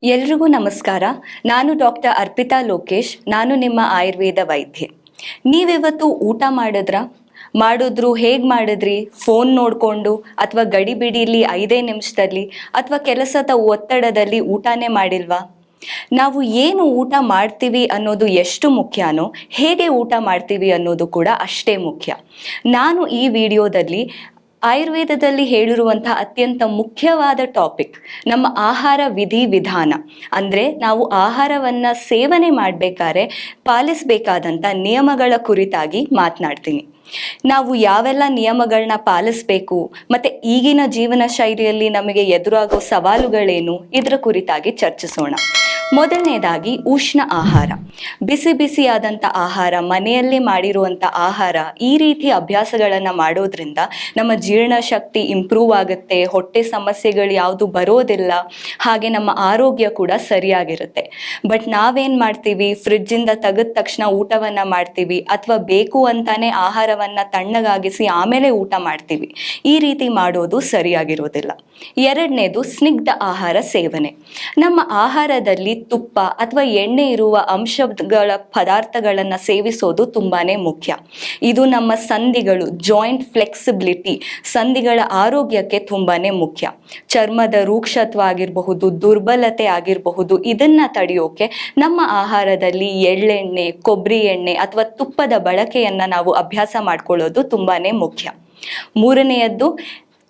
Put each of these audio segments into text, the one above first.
ಎಲ್ರಿಗೂ ನಮಸ್ಕಾರ. ನಾನು ಡಾಕ್ಟರ್ ಅರ್ಪಿತಾ ಲೋಕೇಶ್. ನಾನು ನಿಮ್ಮ ಆಯುರ್ವೇದ ವೈದ್ಯೆ. ನೀವಿವತ್ತು ಊಟ ಮಾಡಿದ್ರು ಹೇಗೆ ಮಾಡಿದ್ರಿ? ಫೋನ್ ನೋಡಿಕೊಂಡು ಅಥವಾ ಗಡಿಬಿಡಿಲಿ 5 ನಿಮಿಷದಲ್ಲಿ ಅಥವಾ ಕೆಲಸದ ಒತ್ತಡದಲ್ಲಿ ಊಟನೇ ಮಾಡಿಲ್ವಾ? ನಾವು ಏನು ಊಟ ಮಾಡ್ತೀವಿ ಅನ್ನೋದು ಎಷ್ಟು ಮುಖ್ಯನೋ ಹೇಗೆ ಊಟ ಮಾಡ್ತೀವಿ ಅನ್ನೋದು ಕೂಡ ಅಷ್ಟೇ ಮುಖ್ಯ. ನಾನು ಈ ವಿಡಿಯೋದಲ್ಲಿ ಆಯುರ್ವೇದದಲ್ಲಿ ಹೇಳಿರುವಂತಹ ಅತ್ಯಂತ ಮುಖ್ಯವಾದ ಟಾಪಿಕ್ ನಮ್ಮ ಆಹಾರ ವಿಧಾನ. ಅಂದರೆ ನಾವು ಆಹಾರವನ್ನು ಸೇವನೆ ಮಾಡಬೇಕಾದ್ರೆ ಪಾಲಿಸಬೇಕಾದಂಥ ನಿಯಮಗಳ ಕುರಿತಾಗಿ ಮಾತನಾಡ್ತೀನಿ. ನಾವು ಯಾವೆಲ್ಲ ನಿಯಮಗಳನ್ನ ಪಾಲಿಸಬೇಕು ಮತ್ತು ಈಗಿನ ಜೀವನ ಶೈಲಿಯಲ್ಲಿ ನಮಗೆ ಎದುರಾಗೋ ಸವಾಲುಗಳೇನು, ಇದರ ಕುರಿತಾಗಿ ಚರ್ಚಿಸೋಣ. ಮೊದಲನೇದಾಗಿ ಉಷ್ಣ ಆಹಾರ, ಬಿಸಿ ಬಿಸಿಯಾದಂಥ ಆಹಾರ, ಮನೆಯಲ್ಲೇ ಮಾಡಿರುವಂಥ ಆಹಾರ, ಈ ರೀತಿ ಅಭ್ಯಾಸಗಳನ್ನು ಮಾಡೋದ್ರಿಂದ ನಮ್ಮ ಜೀರ್ಣಶಕ್ತಿ ಇಂಪ್ರೂವ್ ಆಗುತ್ತೆ, ಹೊಟ್ಟೆ ಸಮಸ್ಯೆಗಳು ಯಾವುದು ಬರೋದಿಲ್ಲ, ಹಾಗೆ ನಮ್ಮ ಆರೋಗ್ಯ ಕೂಡ ಸರಿಯಾಗಿರುತ್ತೆ. ಬಟ್ ನಾವೇನು ಮಾಡ್ತೀವಿ, ಫ್ರಿಡ್ಜಿಂದ ತೆಗೆದ ತಕ್ಷಣ ಊಟವನ್ನು ಮಾಡ್ತೀವಿ ಅಥವಾ ಬೇಕು ಅಂತಾನೆ ಆಹಾರವನ್ನು ತಣ್ಣಗಾಗಿಸಿ ಆಮೇಲೆ ಊಟ ಮಾಡ್ತೀವಿ. ಈ ರೀತಿ ಮಾಡೋದು ಸರಿಯಾಗಿರೋದಿಲ್ಲ. ಎರಡನೇದು ಸ್ನಿಗ್ಧ ಆಹಾರ ಸೇವನೆ. ನಮ್ಮ ಆಹಾರದಲ್ಲಿ ತುಪ್ಪ ಅಥವಾ ಎಣ್ಣೆ ಇರುವ ಅಂಶಗಳ ಪದಾರ್ಥಗಳನ್ನು ಸೇವಿಸೋದು ತುಂಬಾನೇ ಮುಖ್ಯ. ಇದು ನಮ್ಮ ಸಂಧಿಗಳು, ಜಾಯಿಂಟ್ ಫ್ಲೆಕ್ಸಿಬಿಲಿಟಿ, ಸಂಧಿಗಳ ಆರೋಗ್ಯಕ್ಕೆ ತುಂಬಾನೇ ಮುಖ್ಯ. ಚರ್ಮದ ರೂಕ್ಷತ್ವ ಆಗಿರಬಹುದು, ದುರ್ಬಲತೆ ಆಗಿರಬಹುದು, ಇದನ್ನ ತಡೆಯೋಕೆ ನಮ್ಮ ಆಹಾರದಲ್ಲಿ ಎಳ್ಳೆಣ್ಣೆ, ಕೊಬ್ಬರಿ ಎಣ್ಣೆ ಅಥವಾ ತುಪ್ಪದ ಬಳಕೆಯನ್ನ ನಾವು ಅಭ್ಯಾಸ ಮಾಡ್ಕೊಳ್ಳೋದು ತುಂಬಾನೇ ಮುಖ್ಯ. ಮೂರನೆಯದ್ದು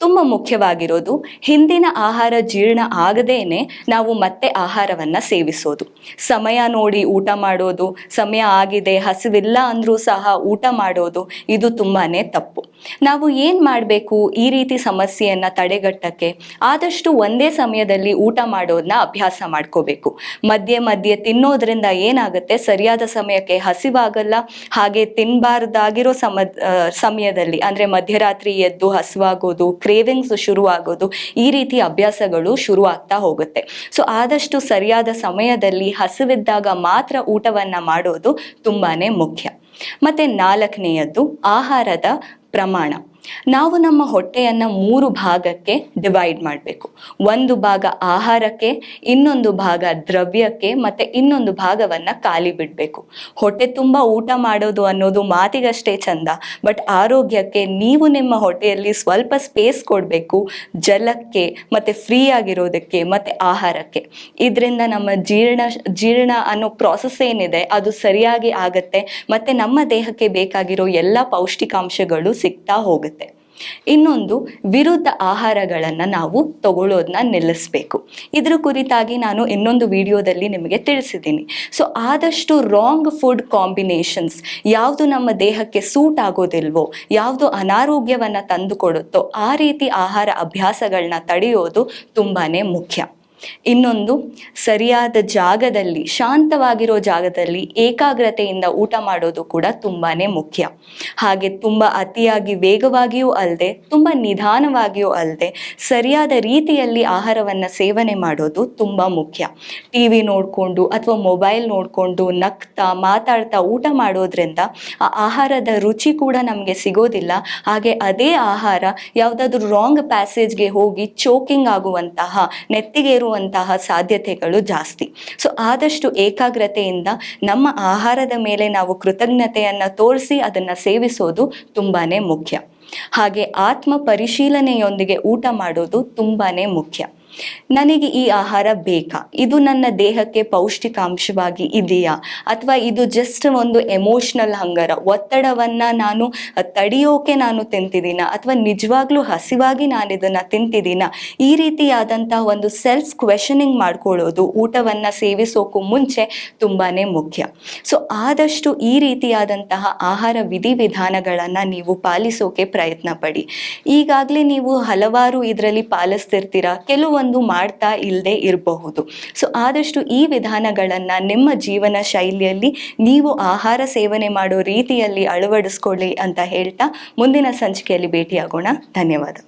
ತುಂಬ ಮುಖ್ಯವಾಗಿರೋದು, ಹಿಂದಿನ ಆಹಾರ ಜೀರ್ಣ ಆಗದೇನೆ ನಾವು ಮತ್ತೆ ಆಹಾರವನ್ನು ಸೇವಿಸೋದು. ಸಮಯ ನೋಡಿ ಊಟ ಮಾಡೋದು, ಸಮಯ ಆಗಿದೆ ಹಸಿವಿಲ್ಲ ಅಂದರೂ ಸಹ ಊಟ ಮಾಡೋದು, ಇದು ತುಂಬಾ ತಪ್ಪು. ನಾವು ಏನು ಮಾಡಬೇಕು ಈ ರೀತಿ ಸಮಸ್ಯೆಯನ್ನು ತಡೆಗಟ್ಟಕ್ಕೆ? ಆದಷ್ಟು ಒಂದೇ ಸಮಯದಲ್ಲಿ ಊಟ ಮಾಡೋದನ್ನ ಅಭ್ಯಾಸ ಮಾಡ್ಕೋಬೇಕು. ಮಧ್ಯೆ ಮಧ್ಯೆ ತಿನ್ನೋದ್ರಿಂದ ಏನಾಗುತ್ತೆ, ಸರಿಯಾದ ಸಮಯಕ್ಕೆ ಹಸಿವಾಗಲ್ಲ. ಹಾಗೆ ತಿನ್ನಬಾರ್ದಾಗಿರೋ ಸಮಯದಲ್ಲಿ ಅಂದರೆ ಮಧ್ಯರಾತ್ರಿ ಎದ್ದು ಹಸಿವಾಗೋದು, ಕ್ರೇವಿಂಗ್ಸ್ ಶುರುವಾಗೋದು, ಈ ರೀತಿ ಅಭ್ಯಾಸಗಳು ಶುರುವಾಗ್ತಾ ಹೋಗುತ್ತೆ. ಸೊ ಆದಷ್ಟು ಸರಿಯಾದ ಸಮಯದಲ್ಲಿ ಹಸಿವಿದ್ದಾಗ ಮಾತ್ರ ಊಟವನ್ನು ಮಾಡೋದು ತುಂಬಾನೇ ಮುಖ್ಯ. ಮತ್ತೆ ನಾಲ್ಕನೆಯದ್ದು ಆಹಾರದ ಪ್ರಮಾಣ. ನಾವು ನಮ್ಮ ಹೊಟ್ಟೆಯನ್ನು 3 ಭಾಗಕ್ಕೆ ಡಿವೈಡ್ ಮಾಡಬೇಕು. ಒಂದು ಭಾಗ ಆಹಾರಕ್ಕೆ, ಇನ್ನೊಂದು ಭಾಗ ದ್ರವ್ಯಕ್ಕೆ, ಮತ್ತು ಇನ್ನೊಂದು ಭಾಗವನ್ನು ಖಾಲಿ ಬಿಡಬೇಕು. ಹೊಟ್ಟೆ ತುಂಬ ಊಟ ಮಾಡೋದು ಅನ್ನೋದು ಮಾತಿಗಷ್ಟೇ ಚಂದ, ಬಟ್ ಆರೋಗ್ಯಕ್ಕೆ ನೀವು ನಿಮ್ಮ ಹೊಟ್ಟೆಯಲ್ಲಿ ಸ್ವಲ್ಪ ಸ್ಪೇಸ್ ಕೊಡಬೇಕು, ಜಲಕ್ಕೆ ಮತ್ತು ಫ್ರೀ ಆಗಿರೋದಕ್ಕೆ ಮತ್ತು ಆಹಾರಕ್ಕೆ. ಇದರಿಂದ ನಮ್ಮ ಜೀರ್ಣ ಅನ್ನೋ ಪ್ರಾಸೆಸ್ ಏನಿದೆ ಅದು ಸರಿಯಾಗಿ ಆಗುತ್ತೆ ಮತ್ತು ನಮ್ಮ ದೇಹಕ್ಕೆ ಬೇಕಾಗಿರೋ ಎಲ್ಲ ಪೌಷ್ಟಿಕಾಂಶಗಳು ಸಿಗ್ತಾ ಹೋಗುತ್ತೆ. ಇನ್ನೊಂದು, ವಿರುದ್ಧ ಆಹಾರಗಳನ್ನು ನಾವು ತಗೊಳ್ಳೋದನ್ನ ನಿಲ್ಲಿಸಬೇಕು. ಇದ್ರ ಕುರಿತಾಗಿ ನಾನು ಇನ್ನೊಂದು ವಿಡಿಯೋದಲ್ಲಿ ನಿಮಗೆ ತಿಳಿಸಿದ್ದೀನಿ. ಸೊ ಆದಷ್ಟು ರಾಂಗ್ ಫುಡ್ ಕಾಂಬಿನೇಷನ್ಸ್, ಯಾವುದು ನಮ್ಮ ದೇಹಕ್ಕೆ ಸೂಟ್ ಆಗೋದಿಲ್ವೋ, ಯಾವುದು ಅನಾರೋಗ್ಯವನ್ನು ತಂದು ಕೊಡುತ್ತೋ ಆ ರೀತಿ ಆಹಾರ ಅಭ್ಯಾಸಗಳನ್ನ ತಡೆಯೋದು ತುಂಬಾನೇ ಮುಖ್ಯ. ಇನ್ನೊಂದು, ಸರಿಯಾದ ಜಾಗದಲ್ಲಿ, ಶಾಂತವಾಗಿರೋ ಜಾಗದಲ್ಲಿ ಏಕಾಗ್ರತೆಯಿಂದ ಊಟ ಮಾಡೋದು ಕೂಡ ತುಂಬಾನೇ ಮುಖ್ಯ. ಹಾಗೆ ತುಂಬ ಅತಿಯಾಗಿ ವೇಗವಾಗಿಯೂ ಅಲ್ಲದೆ ತುಂಬ ನಿಧಾನವಾಗಿಯೂ ಅಲ್ಲದೆ ಸರಿಯಾದ ರೀತಿಯಲ್ಲಿ ಆಹಾರವನ್ನು ಸೇವನೆ ಮಾಡೋದು ತುಂಬ ಮುಖ್ಯ. TV ನೋಡಿಕೊಂಡು ಅಥವಾ ಮೊಬೈಲ್ ನೋಡಿಕೊಂಡು ನಗ್ತಾ ಮಾತಾಡ್ತಾ ಊಟ ಮಾಡೋದ್ರಿಂದ ಆ ಆಹಾರದ ರುಚಿ ಕೂಡ ನಮಗೆ ಸಿಗೋದಿಲ್ಲ. ಹಾಗೆ ಅದೇ ಆಹಾರ ಯಾವುದಾದ್ರೂ ರಾಂಗ್ ಪ್ಯಾಸೇಜ್ಗೆ ಹೋಗಿ ಚೋಕಿಂಗ್ ಆಗುವಂತಹ, ನೆತ್ತಿಗೇರುವಂತಹ ಸಾಧ್ಯತೆಗಳು ಜಾಸ್ತಿ. ಸೊ ಆದಷ್ಟು ಏಕಾಗ್ರತೆಯಿಂದ ನಮ್ಮ ಆಹಾರದ ಮೇಲೆ ನಾವು ಕೃತಜ್ಞತೆಯನ್ನು ತೋರಿಸಿ ಅದನ್ನು ಸೇವಿಸೋದು ತುಂಬಾನೇ ಮುಖ್ಯ. ಹಾಗೆ ಆತ್ಮ ಪರಿಶೀಲನೆಯೊಂದಿಗೆ ಊಟ ಮಾಡೋದು ತುಂಬಾನೇ ಮುಖ್ಯ. ನನಗೆ ಈ ಆಹಾರ ಬೇಕಾ, ಇದು ನನ್ನ ದೇಹಕ್ಕೆ ಪೌಷ್ಟಿಕಾಂಶವಾಗಿ ಇದೆಯಾ, ಅಥವಾ ಇದು ಜಸ್ಟ್ ಒಂದು ಎಮೋಷ್ನಲ್ ಹಂಗರ, ಒತ್ತಡವನ್ನು ನಾನು ತಡೆಯೋಕೆ ನಾನು ತಿಂತಿದ್ದೀನ, ಅಥವಾ ನಿಜವಾಗ್ಲೂ ಹಸಿವಾಗಿ ನಾನು ಇದನ್ನು ತಿಂತಿದ್ದೀನ, ಈ ರೀತಿಯಾದಂತಹ ಒಂದು ಸೆಲ್ಫ್ ಕ್ವೆಶನಿಂಗ್ ಮಾಡ್ಕೊಳ್ಳೋದು ಊಟವನ್ನು ಸೇವಿಸೋಕ್ಕೂ ಮುಂಚೆ ತುಂಬಾ ಮುಖ್ಯ. ಸೊ ಆದಷ್ಟು ಈ ರೀತಿಯಾದಂತಹ ಆಹಾರ ವಿಧಾನಗಳನ್ನು ನೀವು ಪಾಲಿಸೋಕೆ ಪ್ರಯತ್ನ ಪಡಿ. ಈಗಾಗಲೇ ನೀವು ಹಲವಾರು ಇದರಲ್ಲಿ ಪಾಲಿಸ್ತಿರ್ತೀರ, ಕೆಲವೊಂದು ಮಾಡ್ತಾ ಇಲ್ಲದೆ ಇರಬಹುದು. ಸೊ ಆದಷ್ಟು ಈ ವಿಧಾನಗಳನ್ನು ನಿಮ್ಮ ಜೀವನ ಶೈಲಿಯಲ್ಲಿ ನೀವು ಆಹಾರ ಸೇವನೆ ಮಾಡೋ ರೀತಿಯಲ್ಲಿ ಅಳವಡಿಸ್ಕೊಳ್ಳಿ ಅಂತ ಹೇಳ್ತಾ ಮುಂದಿನ ಸಂಚಿಕೆಯಲ್ಲಿ ಭೇಟಿಯಾಗೋಣ. ಧನ್ಯವಾದ.